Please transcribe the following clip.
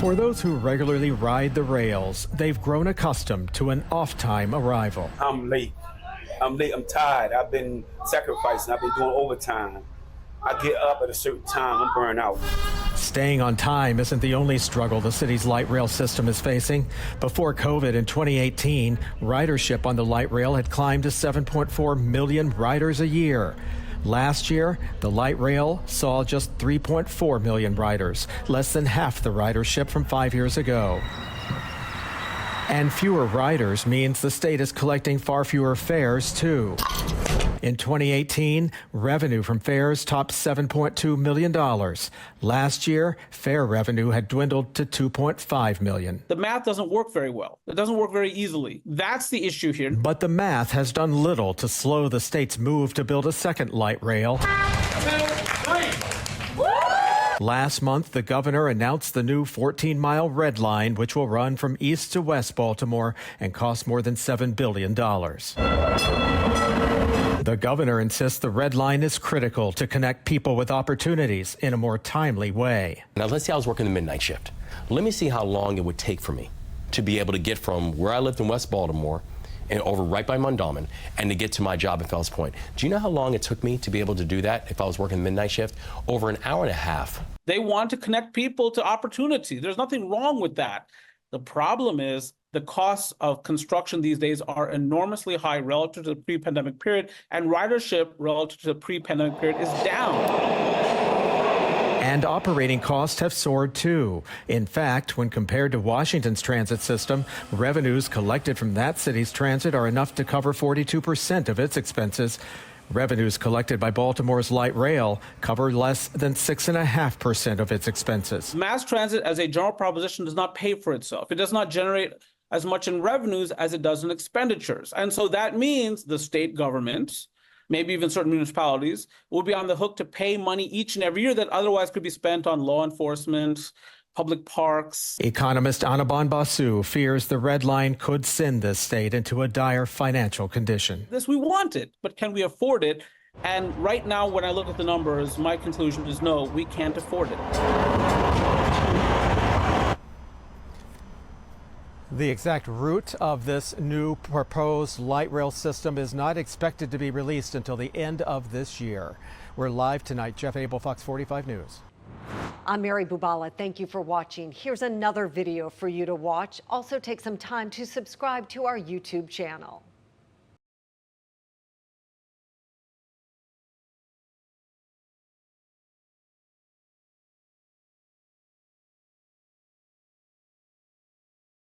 For those who regularly ride the rails, they've grown accustomed to an off-time arrival. I'm late. I'm tired. I've been sacrificing. I've been doing overtime. I get up at a certain time. I'm burned out. Staying on time isn't the only struggle the city's light rail system is facing. Before COVID in 2018, ridership on the light rail had climbed to 7.4 million riders a year. Last year, the light rail saw just 3.4 million riders, less than half the ridership from 5 years ago. And fewer riders means the state is collecting far fewer fares, too. In 2018, revenue from fares topped $7.2 million. Last year, fare revenue had dwindled to $2.5 million. The math doesn't work very well. It doesn't work very easily. That's the issue here. But the math has done little to slow the state's move to build a second light rail. Last month, the governor announced the new 14-mile Red Line, which will run from east to west Baltimore and cost more than $7 billion. The governor insists the Red Line is critical to connect people with opportunities in a more timely way. Now, let's say I was working the midnight shift. Let me see how long it would take for me to be able to get from where I lived in West Baltimore and over right by Mondawmin and to get to my job in Fells Point. Do you know how long it took me to be able to do that if I was working the midnight shift? Over an hour and a half. They want to connect people to opportunity. There's nothing wrong with that. The problem is the costs of construction these days are enormously high relative to the pre-pandemic period, and ridership relative to the pre-pandemic period is down. And operating costs have soared, too. In fact, when compared to Washington's transit system, revenues collected from that city's transit are enough to cover 42% of its expenses. Revenues collected by Baltimore's light rail cover less than 6.5% of its expenses. Mass transit, as a general proposition, does not pay for itself. It does not generate as much in revenues as it does in expenditures. And so that means the state government, maybe even certain municipalities, will be on the hook to pay money each and every year that otherwise could be spent on law enforcement, public parks. Economist Anirban Basu fears the Red Line could send this state into a dire financial condition. We want it, but can we afford it? And right now, when I look at the numbers, my conclusion is no, we can't afford it. The exact route of this new proposed light rail system is not expected to be released until the end of this year. We're live tonight. Jeff Abel, Fox 45 News. I'm Mary Bubala. Thank you for watching. Here's another video for you to watch. Also take some time to subscribe to our YouTube channel.